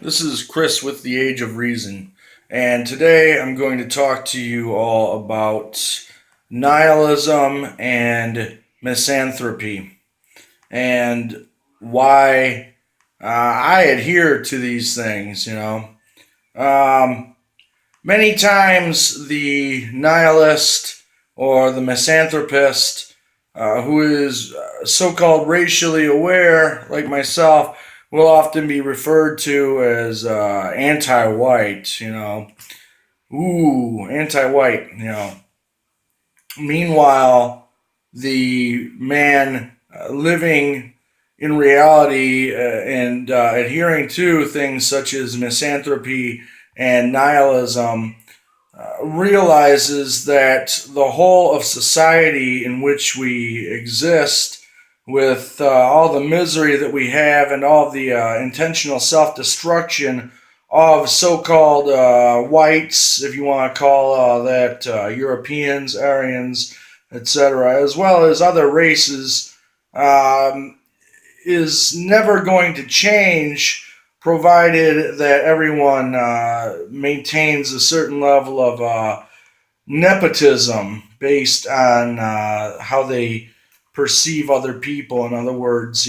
This is Chris with the Age of Reason, and today I'm going to talk to you all about nihilism and misanthropy and why I adhere to these things. Um, Many times the nihilist or the misanthropist, who is so called racially aware, like myself, will often be referred to as anti white, Ooh, anti white, Meanwhile, the man living in reality and adhering to things such as misanthropy and nihilism realizes that the whole of society in which we exist, with all the misery that we have and all the intentional self destruction of so called whites, if you want to call that Europeans, Aryans, etc., as well as other races, um, is never going to change provided that everyone maintains a certain level of nepotism based on how they perceive other people. In other words,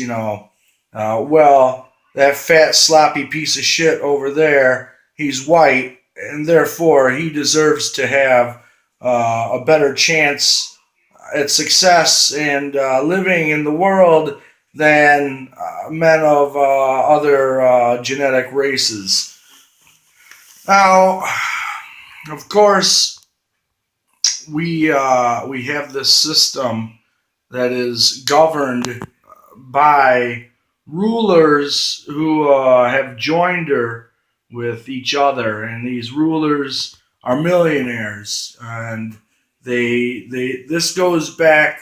well, that fat, sloppy piece of shit over there, he's white, and therefore he deserves to have a better chance at success and living in the world than men of other genetic races. Now, of course, we have this system that is governed by rulers who have joined her with each other, and these rulers are millionaires, and they this goes back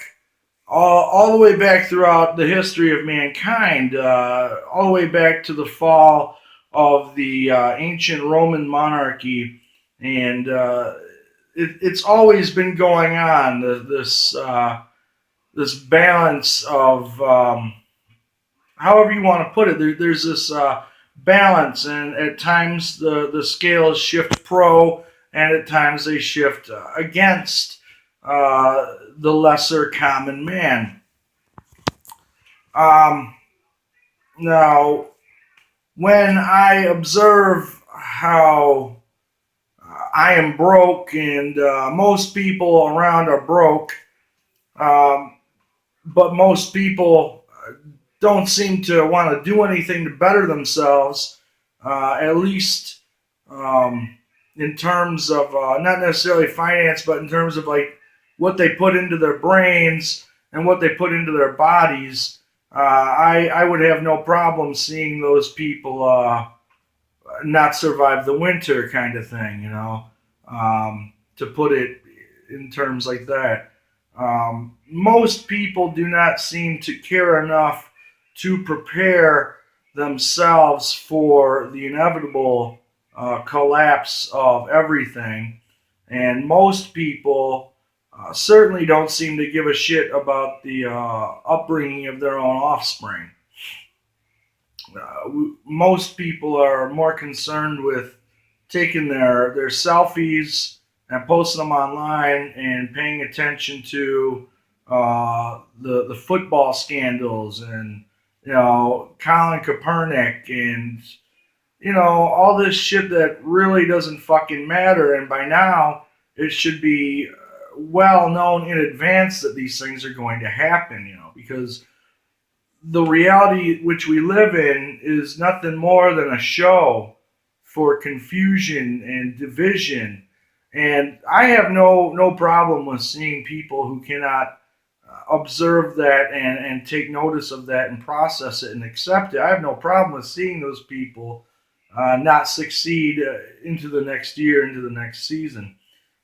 all the way back throughout the history of mankind, all the way back to the fall of the ancient Roman monarchy, and it's always been going on. This balance of however you want to put it. There's this balance, and at times the scales shift pro, and at times they shift against the lesser common man. Um, Now, when I observe how I am broke and most people around are broke, um, but most people don't seem to want to do anything to better themselves, at least um, in terms of not necessarily finance, but in terms of like what they put into their brains and what they put into their bodies. I would have no problem seeing those people not survive the winter, kind of thing, to put it in terms like that. Most people do not seem to care enough to prepare themselves for the inevitable collapse of everything. And most people certainly don't seem to give a shit about the upbringing of their own offspring. Most people are more concerned with taking their selfies and posting them online and paying attention to the football scandals and Colin Kaepernick and all this shit that really doesn't fucking matter. And by now, it should be well known in advance that these things are going to happen. Because the reality which we live in is nothing more than a show for confusion and division. And I have no problem with seeing people who cannot observe that and take notice of that and process it and accept it. I have no problem with seeing those people not succeed into the next year, into the next season.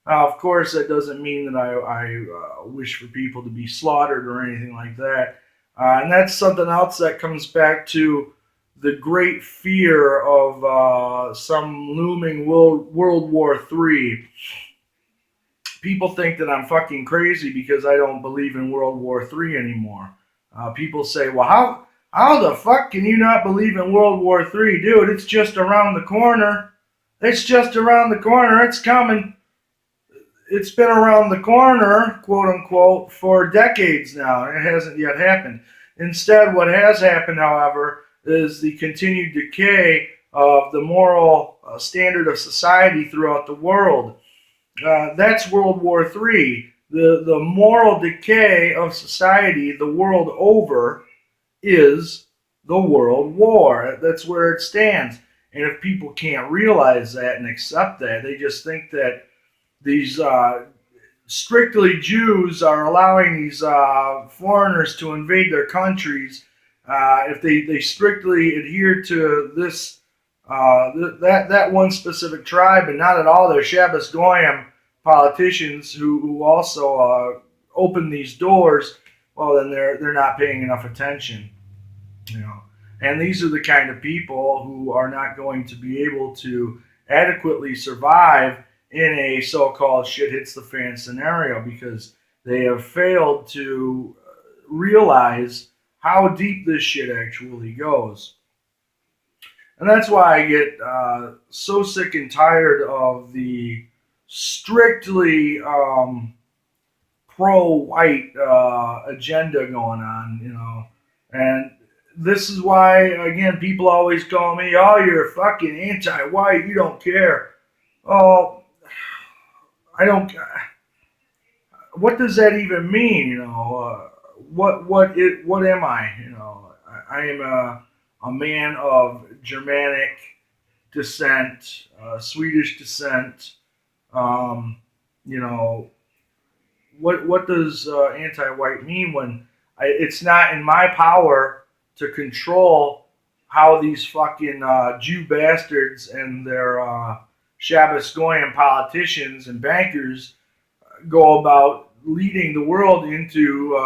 Of course, that doesn't mean that I wish for people to be slaughtered or anything like that. And that's something else that comes back to the great fear of some looming World War III. People think that I'm fucking crazy because I don't believe in World War III anymore. People say, well, How the fuck can you not believe in World War III? Dude, it's just around the corner. It's just around the corner. It's coming. It's been around the corner, quote unquote, for decades now, and it hasn't yet happened. Instead, what has happened, however, is the continued decay of the moral standard of society throughout the world. That's World War III. The moral decay of society the world over is the world war. That's where it stands. And if people can't realize that and accept that, they just think that these strictly Jews are allowing these foreigners to invade their countries. If they strictly adhere to this that one specific tribe and not at all their Shabbos Goyim politicians who also open these doors, well then they're not paying enough attention, you know. And these are the kind of people who are not going to be able to adequately survive in a so-called shit hits the fan scenario because they have failed to realize how deep this shit actually goes. And that's why I get so sick and tired of the strictly pro-white agenda going on, you know. And this is why, again, people always call me, oh, you're fucking anti-white, you don't care. Oh, I don't. What does that even mean? You know, what am I? You know, I am a man of Germanic descent, Swedish descent. Um, you know, what does anti-white mean when it's not in my power to control how these fucking Jew bastards and their Shabbos Goyim politicians and bankers go about leading the world into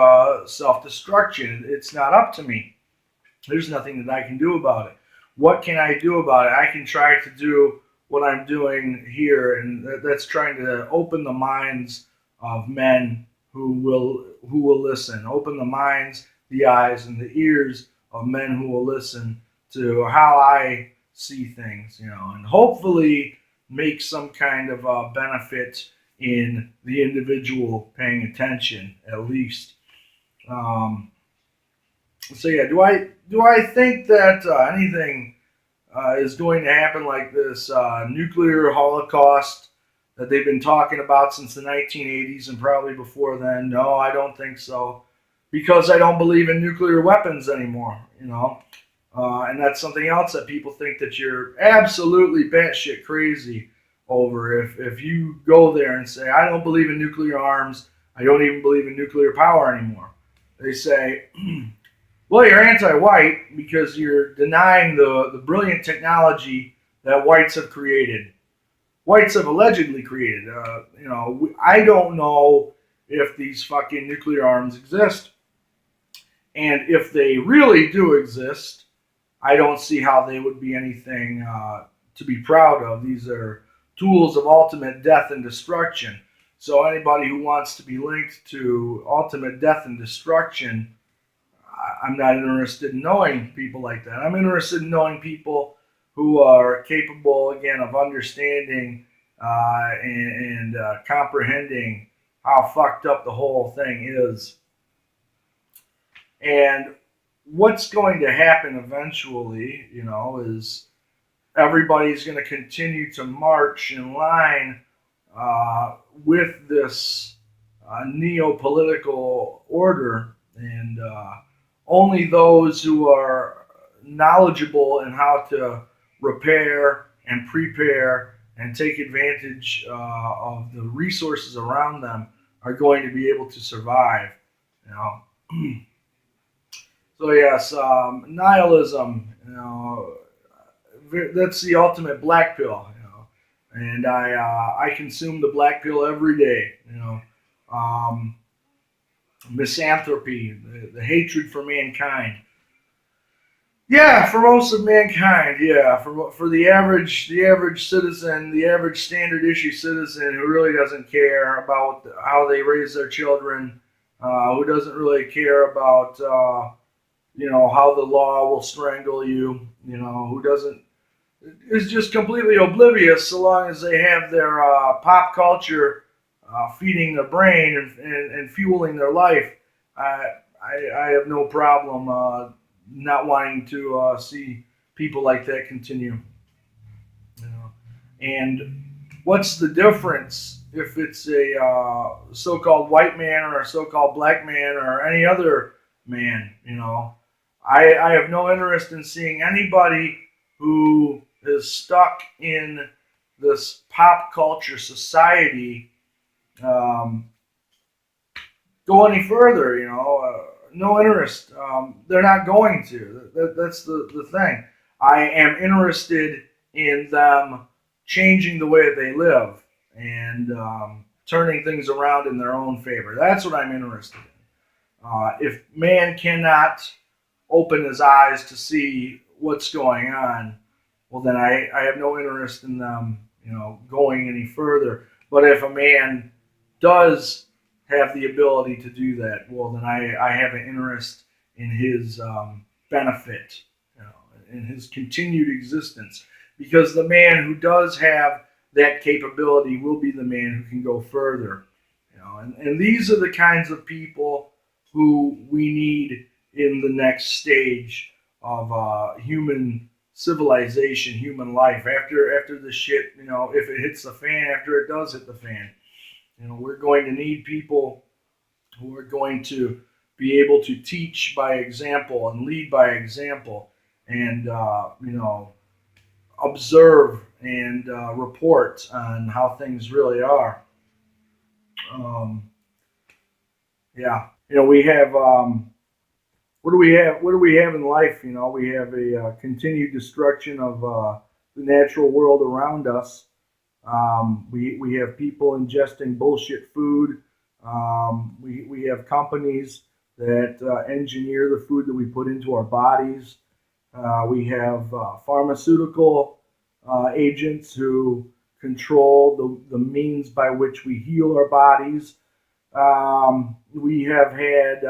self-destruction. It's not up to me. There's nothing that I can do about it. What can I do about it? I can try to do what I'm doing here, and that's trying to open the minds of men who will listen. Open the minds, the eyes, and the ears of men who will listen to how I see things, you know, and hopefully make some kind of benefit in the individual paying attention, at least. Um, so yeah, do I think that anything is going to happen like this nuclear holocaust that they've been talking about since the 1980s and probably before then? No, I don't think so, because I don't believe in nuclear weapons anymore. You know, and that's something else that people think that you're absolutely batshit crazy over. If you go there and say, I don't believe in nuclear arms, I don't even believe in nuclear power anymore, they say, well, you're anti-white because you're denying the brilliant technology that whites have created. Whites have allegedly created. You know, I don't know if these fucking nuclear arms exist. And if they really do exist, I don't see how they would be anything to be proud of. These are tools of ultimate death and destruction. So anybody who wants to be linked to ultimate death and destruction, I'm not interested in knowing people like that. I'm interested in knowing people who are capable, again, of understanding and comprehending how fucked up the whole thing is. And what's going to happen eventually, you know, is everybody's going to continue to march in line with this neo-political order, and only those who are knowledgeable in how to repair and prepare and take advantage of the resources around them are going to be able to survive. You know. So yes, nihilism. You know, that's the ultimate black pill. You know, and I consume the black pill every day. You know, um, misanthropy, the hatred for mankind. Yeah, for most of mankind, yeah, for the average citizen, the average standard issue citizen who really doesn't care about how they raise their children, who doesn't really care about how the law will strangle you, who doesn't, is just completely oblivious so long as they have their pop culture feeding their brain and fueling their life. I have no problem not wanting to see people like that continue. You know. And what's the difference if it's a so-called white man or a so-called black man or any other man? I have no interest in seeing anybody who is stuck in this pop culture society um, go any further. No interest. They're not going to. That's the thing. I am interested in them changing the way that they live and turning things around in their own favor. That's what I'm interested in. If man cannot open his eyes to see what's going on, well, then I have no interest in them, going any further. But if a man does have the ability to do that, well, then I have an interest in his benefit, in his continued existence. Because the man who does have that capability will be the man who can go further. And these are the kinds of people who we need in the next stage of human civilization, human life. After the shit, if it hits the fan, after it does hit the fan, we're going to need people who are going to be able to teach by example and lead by example, and observe and report on how things really are. Um, yeah, we have. What do we have? What do we have in life? We have a continued destruction of the natural world around us. We have people ingesting bullshit food. We have companies that engineer the food that we put into our bodies. We have pharmaceutical agents who control the means by which we heal our bodies. We have had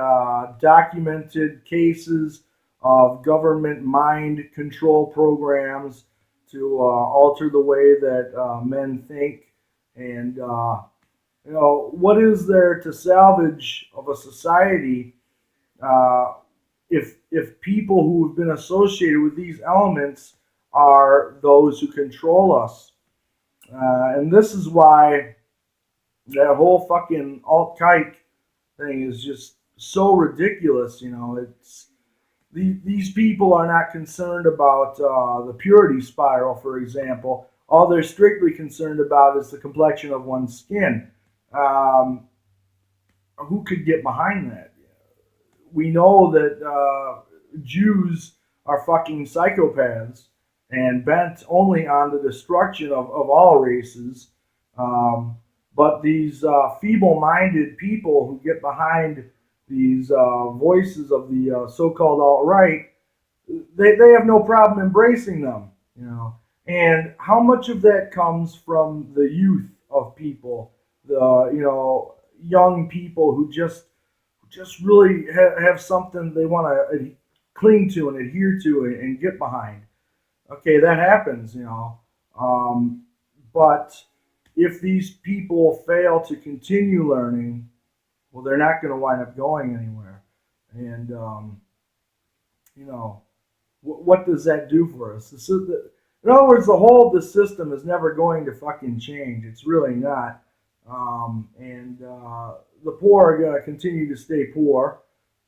documented cases of government mind control programs to alter the way that men think. And, what is there to salvage of a society uh, if people who have been associated with these elements are those who control us? And this is why that whole fucking alt kike thing is just so ridiculous. It's these people are not concerned about the purity spiral, for example. All they're strictly concerned about is the complexion of one's skin. Um, who could get behind that? We know that Jews are fucking psychopaths and bent only on the destruction of all races. Um, but these feeble-minded people who get behind these voices of the so-called alt-right, they have no problem embracing them. And how much of that comes from the youth of people, the young people who just really have something they want to cling to and adhere to and get behind. Okay, that happens, but if these people fail to continue learning, well, they're not going to wind up going anywhere. And, you know, what does that do for us? In other words, the whole of the system is never going to fucking change. It's really not. And the poor are going to continue to stay poor.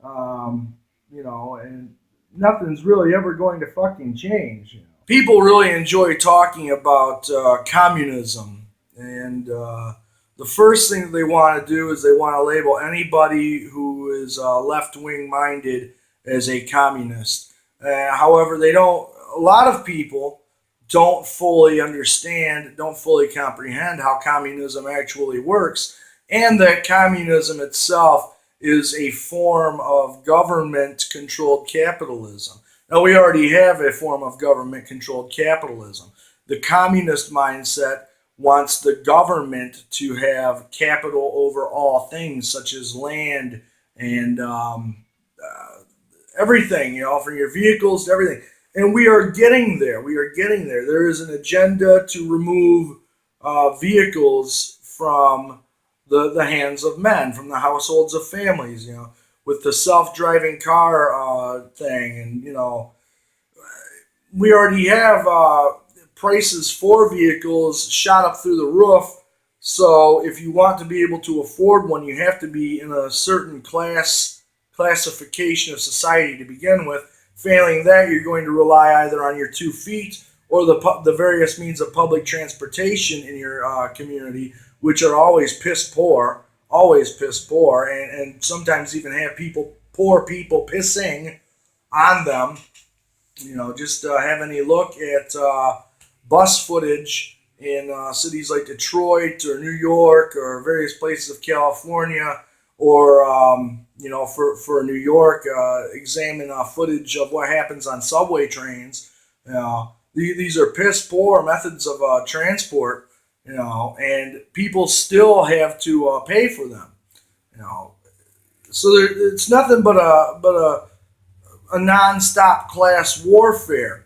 Um, and nothing's really ever going to fucking change. People really enjoy talking about communism, and the first thing that they want to do is they want to label anybody who is left wing minded as a communist. However, they don't. A lot of people don't fully understand, don't fully comprehend how communism actually works, and that communism itself is a form of government controlled capitalism. Now, we already have a form of government controlled capitalism. The communist mindset wants the government to have capital over all things, such as land and everything, from your vehicles to everything. And we are getting there. We are getting there. There is an agenda to remove vehicles from the hands of men, from the households of families, with the self-driving car thing. And, we already have prices for vehicles shot up through the roof. So if you want to be able to afford one, you have to be in a certain classification of society to begin with. Failing that, you're going to rely either on your 2 feet or the various means of public transportation in your community, which are always piss poor, and sometimes even have poor people pissing on them. Just have any look at bus footage in cities like Detroit or New York or various places of California, or for New York, examine footage of what happens on subway trains. These are piss poor methods of transport, and people still have to pay for them. You know, so it's nothing but a nonstop class warfare.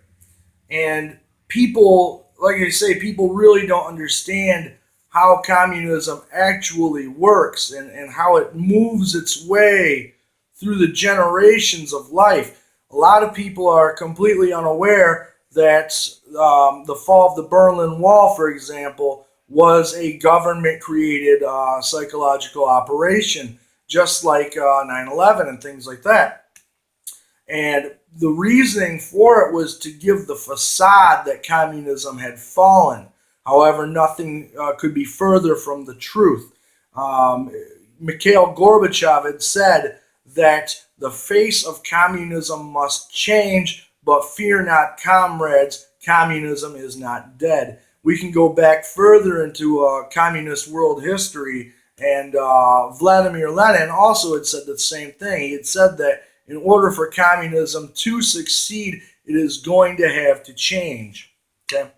And people, like I say, people really don't understand how communism actually works, and how it moves its way through the generations of life. A lot of people are completely unaware that the fall of the Berlin Wall, for example, was a government created psychological operation, just like 9/11 and things like that. And the reasoning for it was to give the facade that communism had fallen. However, nothing could be further from the truth. Mikhail Gorbachev had said that the face of communism must change, but fear not, comrades, communism is not dead. We can go back further into communist world history, and Vladimir Lenin also had said the same thing. He had said that in order for communism to succeed, it is going to have to change. Okay?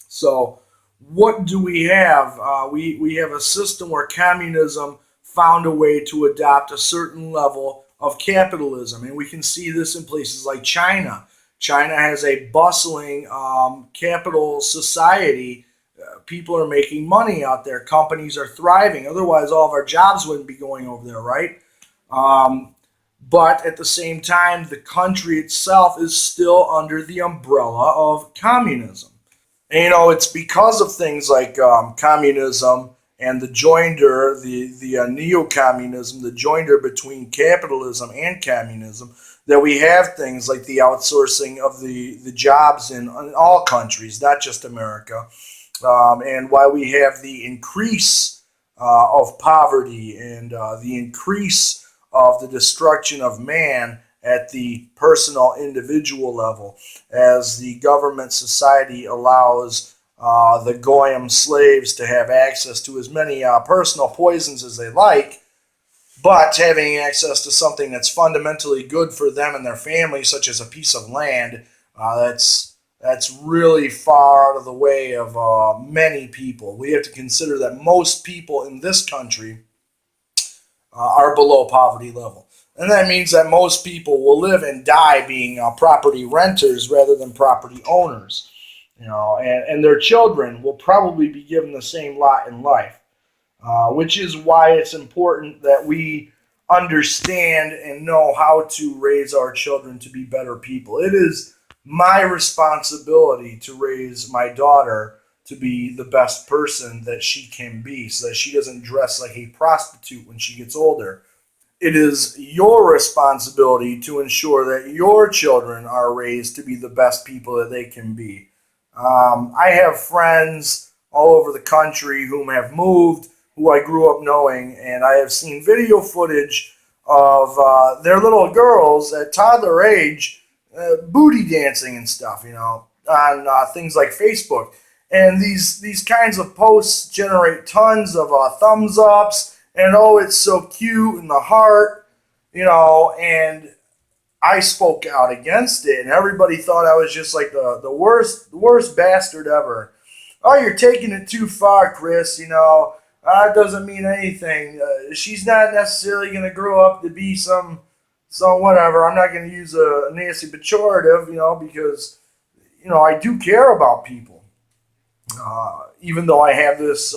So, what do we have? We have a system where communism found a way to adopt a certain level of capitalism. And we can see this in places like China. China has a bustling capital society. People are making money out there. Companies are thriving. Otherwise, all of our jobs wouldn't be going over there, right? But at the same time, the country itself is still under the umbrella of communism. And, it's because of things like communism and the joinder, the neo-communism, the joinder between capitalism and communism, that we have things like the outsourcing of the jobs in all countries, not just America, and why we have the increase of poverty and the increase of the destruction of man at the personal individual level, as the government society allows the goyim slaves to have access to as many personal poisons as they like, but having access to something that's fundamentally good for them and their family, such as a piece of land, that's really far out of the way of many people. We have to consider that most people in this country are below poverty level. And that means that most people will live and die being property renters rather than property owners. And their children will probably be given the same lot in life, which is why it's important that we understand and know how to raise our children to be better people. It is my responsibility to raise my daughter to be the best person that she can be, so that she doesn't dress like a prostitute when she gets older. It is your responsibility to ensure that your children are raised to be the best people that they can be. I have friends all over the country whom have moved, who I grew up knowing, and I have seen video footage of their little girls at toddler age booty dancing and stuff, on things like Facebook. And these kinds of posts generate tons of thumbs ups, and oh, it's so cute, and the heart, and I spoke out against it, and everybody thought I was just like the worst bastard ever. Oh, you're taking it too far, Chris. It doesn't mean anything. She's not necessarily going to grow up to be some So whatever. I'm not going to use a nasty pejorative, because I do care about people. Even though I have this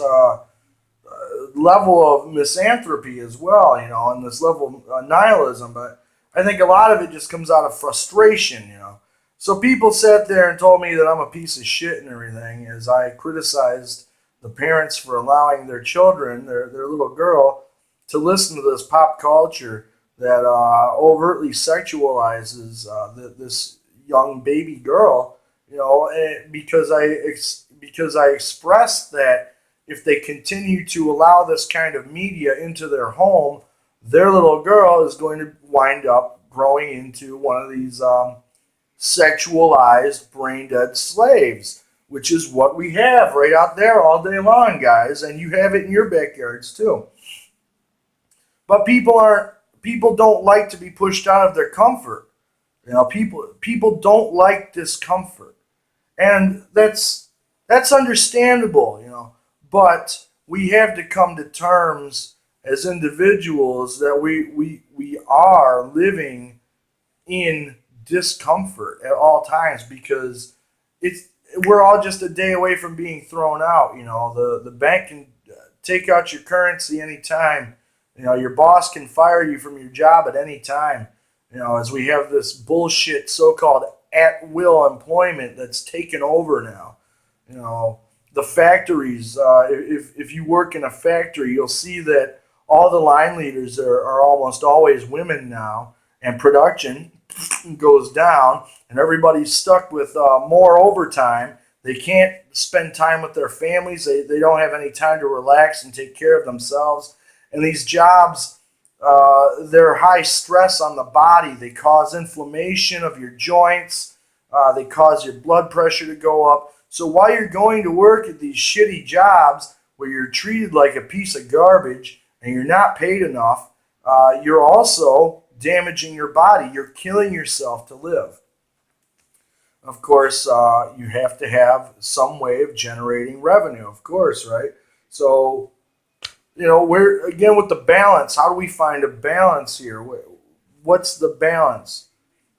level of misanthropy as well, and this level of nihilism, but I think a lot of it just comes out of frustration. So people sat there and told me that I'm a piece of shit and everything as I criticized the parents for allowing their children, their little girl, to listen to this pop culture that overtly sexualizes this young baby girl, because I expressed that if they continue to allow this kind of media into their home, their little girl is going to wind up growing into one of these sexualized, brain dead slaves, which is what we have right out there all day long, guys, and you have it in your backyards too. But people don't like to be pushed out of their comfort. People don't like discomfort, and that's understandable. But we have to come to terms as individuals that we are living in discomfort at all times, because it's we're all just a day away from being thrown out. The bank can take out your currency anytime. Your boss can fire you from your job at any time. As we have this bullshit so-called at-will employment that's taken over now. The factories. If you work in a factory, you'll see that all the line leaders are almost always women now, and production goes down, and everybody's stuck with more overtime. They can't spend time with their families. They don't have any time to relax and take care of themselves. And these jobs, they're high stress on the body. They cause inflammation of your joints. They cause your blood pressure to go up. So while you're going to work at these shitty jobs where you're treated like a piece of garbage and you're not paid enough, you're also damaging your body. You're killing yourself to live. Of course, you have to have some way of generating revenue, of course, right? So, we're again with the balance. How do we find a balance here? What's the balance?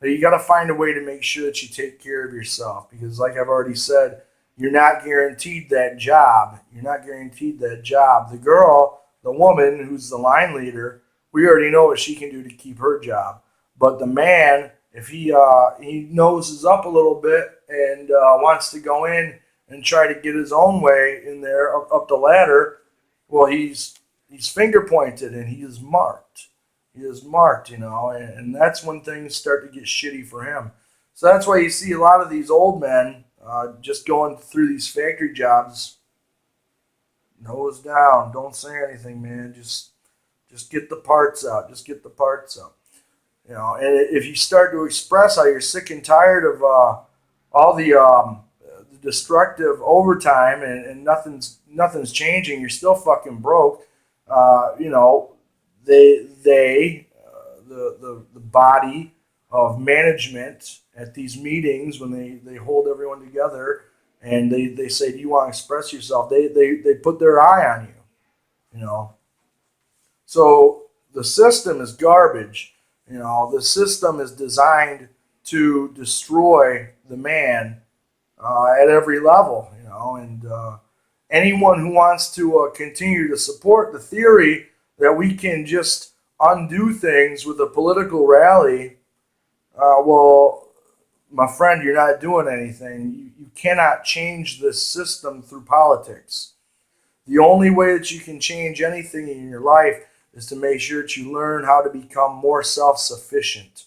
You got to find a way to make sure that you take care of yourself, because, like I've already said, you're not guaranteed that job. You're not guaranteed that job. The girl, the woman who's the line leader, we already know what she can do to keep her job. But the man, if he noses up a little bit and wants to go in and try to get his own way in there up the ladder, well, he's finger pointed and he is marked. He is marked, and that's when things start to get shitty for him. So that's why you see a lot of these old men just going through these factory jobs, nose down, don't say anything, man. Just get the parts out. Just get the parts out. And if you start to express how you're sick and tired of all the destructive overtime and nothing's changing, you're still fucking broke. The body of management at these meetings, when they hold everyone together and they say, do you want to express yourself, they put their eye on you. So the system is garbage. The system is designed to destroy the man at every level. And anyone who wants to continue to support the theory that we can just undo things with a political rally, well, my friend, you're not doing anything. You cannot change this system through politics. The only way that you can change anything in your life is to make sure that you learn how to become more self-sufficient.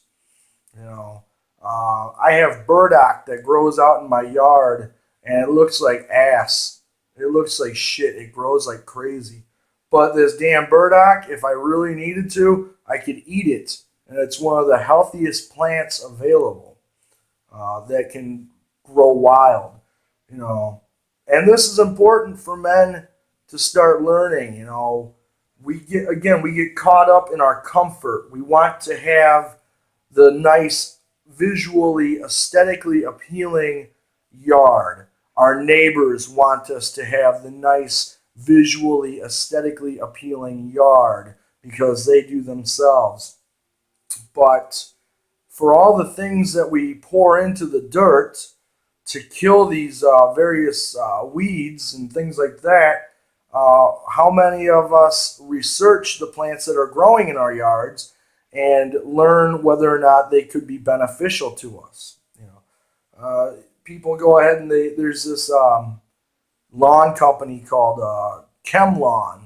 I have burdock that grows out in my yard, and it looks like ass. It looks like shit. It grows like crazy. But this damn burdock, if I really needed to, I could eat it. And it's one of the healthiest plants available that can grow wild. And this is important for men to start learning. We get caught up in our comfort. We want to have the nice, visually, aesthetically appealing yard. Our neighbors want us to have the nice, visually, aesthetically appealing yard because they do themselves. but for all the things that we pour into the dirt to kill these various weeds and things like that, how many of us research the plants that are growing in our yards and learn whether or not they could be beneficial to us? People go ahead and there's this lawn company called ChemLawn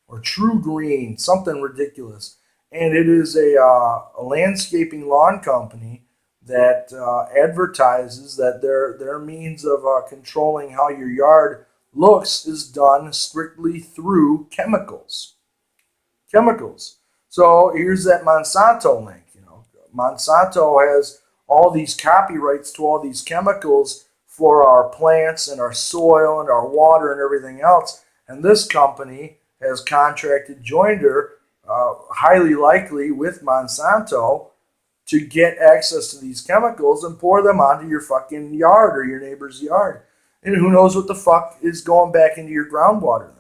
or True Green, something ridiculous, and it is a landscaping lawn company that advertises that their means of controlling how your yard looks is done strictly through chemicals. Chemicals. So here's that Monsanto link. Monsanto has all these copyrights to all these chemicals for our plants and our soil and our water and everything else. And this company has contracted joinder, highly likely with Monsanto, to get access to these chemicals and pour them onto your fucking yard or your neighbor's yard. And who knows what the fuck is going back into your groundwater then.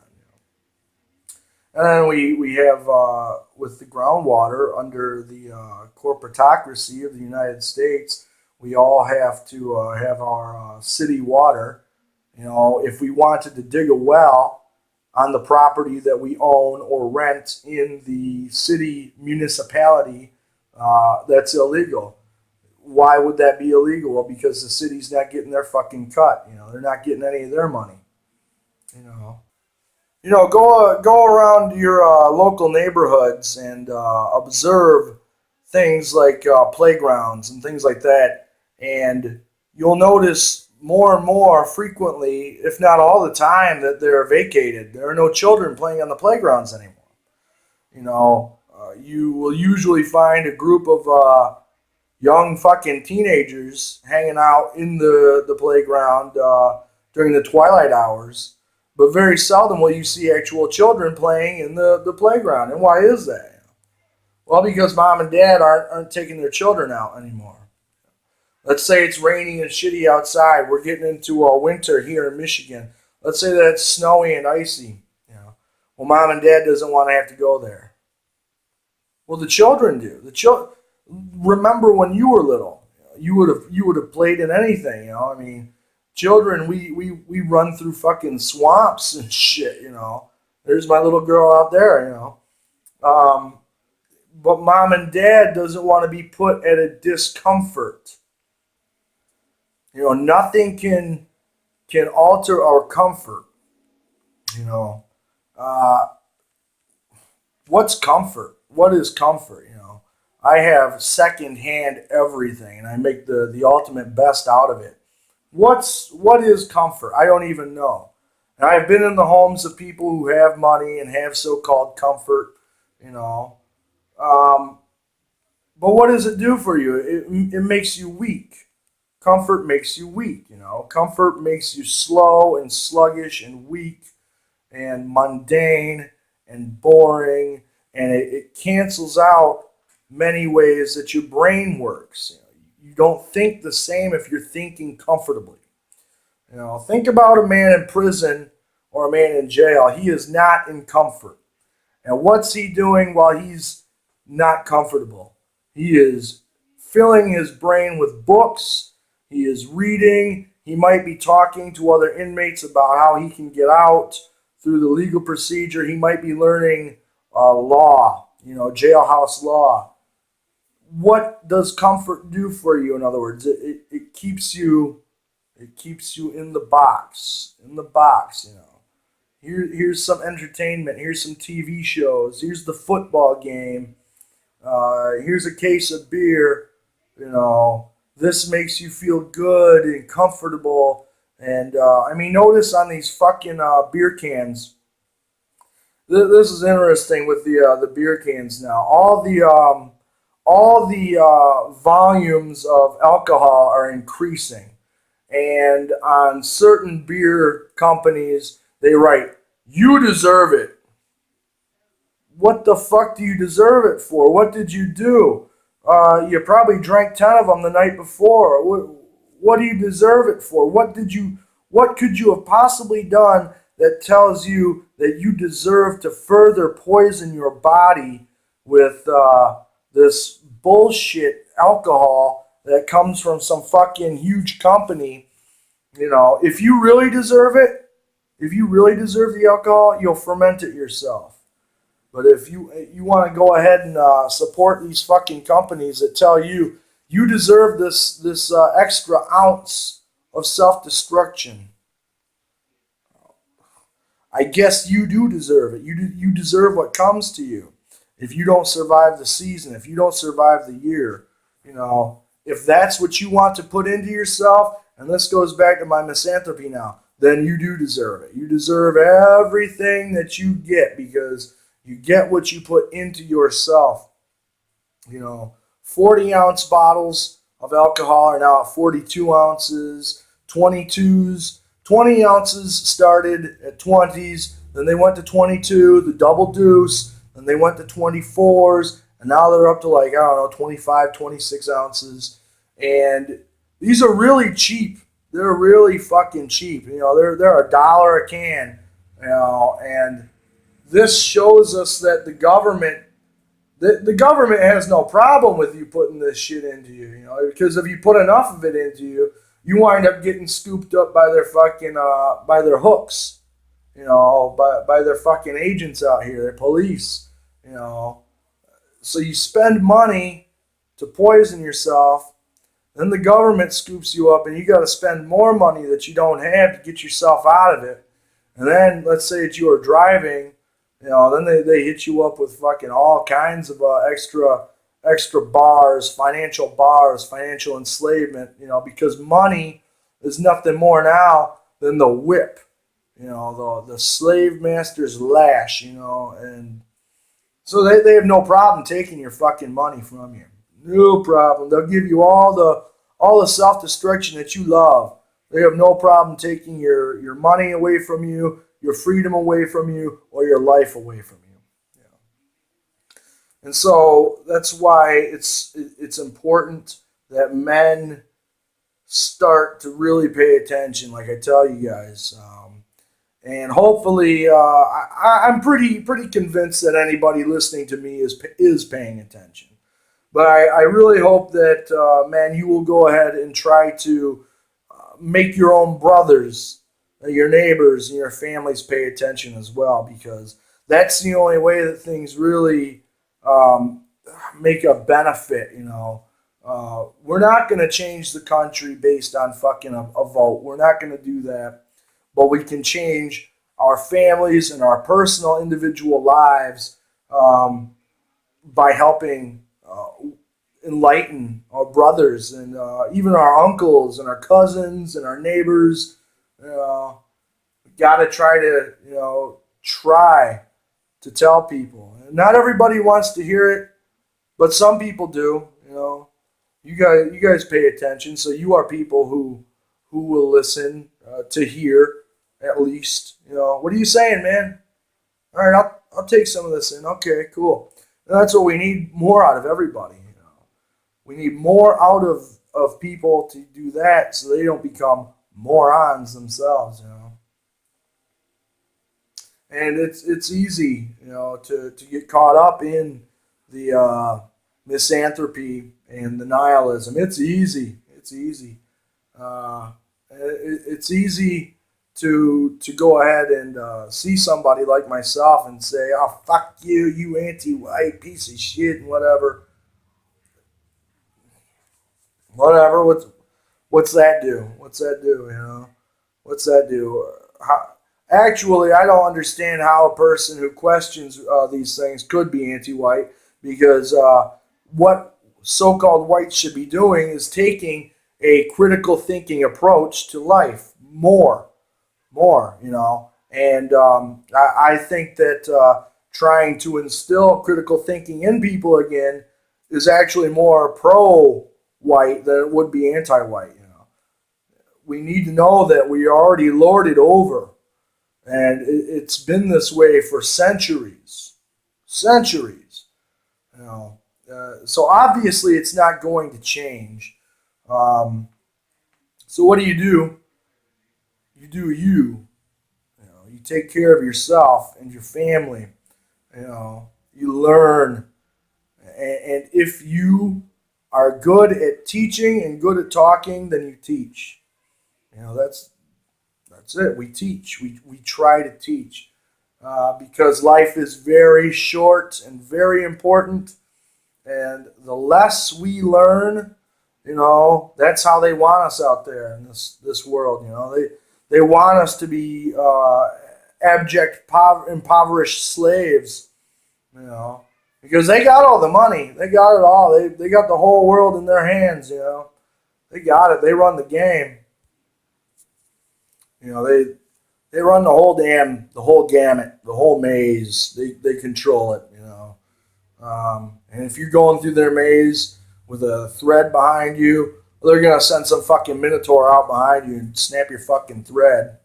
And then we have, with the groundwater, under the corporatocracy of the United States, we all have to have our city water. If we wanted to dig a well on the property that we own or rent in the city municipality, that's illegal. Why would that be illegal? Well, because the city's not getting their fucking cut. They're not getting any of their money. Go around your local neighborhoods and observe things like playgrounds and things like that, and you'll notice more and more frequently, if not all the time, that they're vacated. There are no children playing on the playgrounds anymore. You will usually find a group of young fucking teenagers hanging out in the playground during the twilight hours. But very seldom will you see actual children playing in the playground. And why is that? Well, because mom and dad aren't taking their children out anymore. Let's say it's raining and shitty outside. We're getting into winter here in Michigan. Let's say that it's snowy and icy. Well, mom and dad doesn't want to have to go there. Well, the children do. Remember when you were little? You would have played in anything. Children, we run through fucking swamps and shit, There's my little girl out there, But mom and dad doesn't want to be put at a discomfort. Nothing can alter our comfort. What's comfort? What is comfort? I have secondhand everything, and I make the ultimate best out of it. What is comfort? I don't even know. And I've been in the homes of people who have money and have so-called comfort, But what does it do for you? It makes you weak. Comfort makes you weak, Comfort makes you slow and sluggish and weak and mundane and boring, and it cancels out many ways that your brain works. You don't think the same if you're thinking comfortably. Think about a man in prison or a man in jail. He is not in comfort. And what's he doing while he's not comfortable? He is filling his brain with books. He is reading. He might be talking to other inmates about how he can get out through the legal procedure. He might be learning law, jailhouse law. What does comfort do for you? In other words, it keeps you in the box. Here's some entertainment. Here's some TV shows. Here's the football game. Here's a case of beer. This makes you feel good and comfortable. And notice on these fucking beer cans. This is interesting with the beer cans now. All the volumes of alcohol are increasing. And on certain beer companies, they write, "You deserve it." What the fuck do you deserve it for? What did you do? You probably drank 10 of them the night before. What do you deserve it for? What could you have possibly done that tells you that you deserve to further poison your body with this bullshit alcohol that comes from some fucking huge company. If you really deserve it, if you really deserve the alcohol, you'll ferment it yourself. But if you want to go ahead and support these fucking companies that tell you you deserve this extra ounce of self-destruction, I guess you do deserve it. You deserve what comes to you. If you don't survive the season, if you don't survive the year, if that's what you want to put into yourself, and this goes back to my misanthropy now, then you do deserve it. You deserve everything that you get because you get what you put into yourself. 40-ounce bottles of alcohol are now at 42 ounces, 22s. 20 ounces started at 20s, then they went to 22, the double deuce, then they went to 24s, and now they're up to 25, 26 ounces. And these are really cheap. They're really fucking cheap. They're $1 a can. And this shows us that the government has no problem with you putting this shit into you, because if you put enough of it into you, you wind up getting scooped up by their fucking, by their hooks, by their fucking agents out here, their police, So you spend money to poison yourself, then the government scoops you up and you got to spend more money that you don't have to get yourself out of it. And then let's say that you are driving, then they hit you up with fucking all kinds of extra bars, financial enslavement, because money is nothing more now than the whip, the slave master's lash, and so they have no problem taking your fucking money from you. No problem. They'll give you all the self-destruction that you love. They have no problem taking your money away from you, your freedom away from you, or your life away from you. And so that's why it's important that men start to really pay attention, like I tell you guys. And hopefully, I'm pretty convinced that anybody listening to me is paying attention. But I really hope that, man, you will go ahead and try to make your own brothers, your neighbors, and your families pay attention as well, because that's the only way that things really make a benefit. We're not going to change the country based on fucking a vote. We're not going to do that. But we can change our families and our personal individual lives by helping enlighten our brothers and even our uncles and our cousins and our neighbors. We got to try to tell people. And not everybody wants to hear it, but some people do. You guys pay attention, so you are people who will listen to hear at least. What are you saying, man? All right, I'll take some of this in. Okay, cool. And that's what we need more out of everybody. We need more out of people to do that, so they don't become morons themselves. And it's easy, to get caught up in the misanthropy and the nihilism. It's easy. It's easy. It's easy to go ahead and see somebody like myself and say, "Oh, fuck you, you anti-white piece of shit," and whatever. Whatever. What's that do? What's that do? What's that do? Actually, I don't understand how a person who questions these things could be anti-white, because what so-called whites should be doing is taking a critical thinking approach to life more, and I think that trying to instill critical thinking in people again is actually more pro-white than it would be anti-white. We need to know that we are already lorded over, and it's been this way for centuries. So obviously it's not going to change. So what do? You do you. You take care of yourself and your family. You learn And if you are good at teaching and good at talking, then you teach. That's it. We teach. We try to teach because life is very short and very important. And the less we learn, that's how they want us out there in this world. They want us to be abject, impoverished slaves. Because they got all the money. They got it all. They got the whole world in their hands. They got it. They run the game. They run the whole gamut, the whole maze. They control it. And if you're going through their maze with a thread behind you, they're gonna send some fucking minotaur out behind you and snap your fucking thread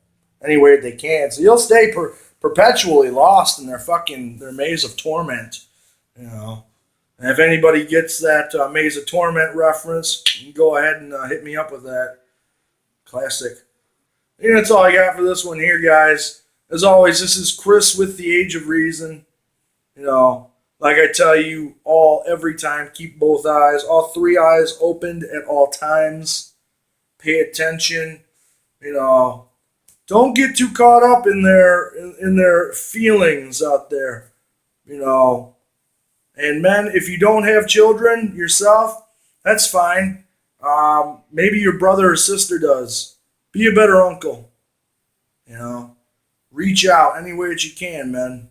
any way they can. So you'll stay perpetually lost in their maze of torment. And if anybody gets that maze of torment reference, you can go ahead and hit me up with that. Classic. And that's all I got for this one here, guys. As always, this is Chris with the Age of Reason. Like I tell you all every time, keep both eyes, all three eyes opened at all times. Pay attention. Don't get too caught up in their feelings out there. And men, if you don't have children yourself, that's fine. Maybe your brother or sister does. Be a better uncle. Reach out any way that you can, man.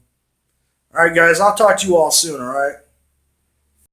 All right, guys, I'll talk to you all soon, all right?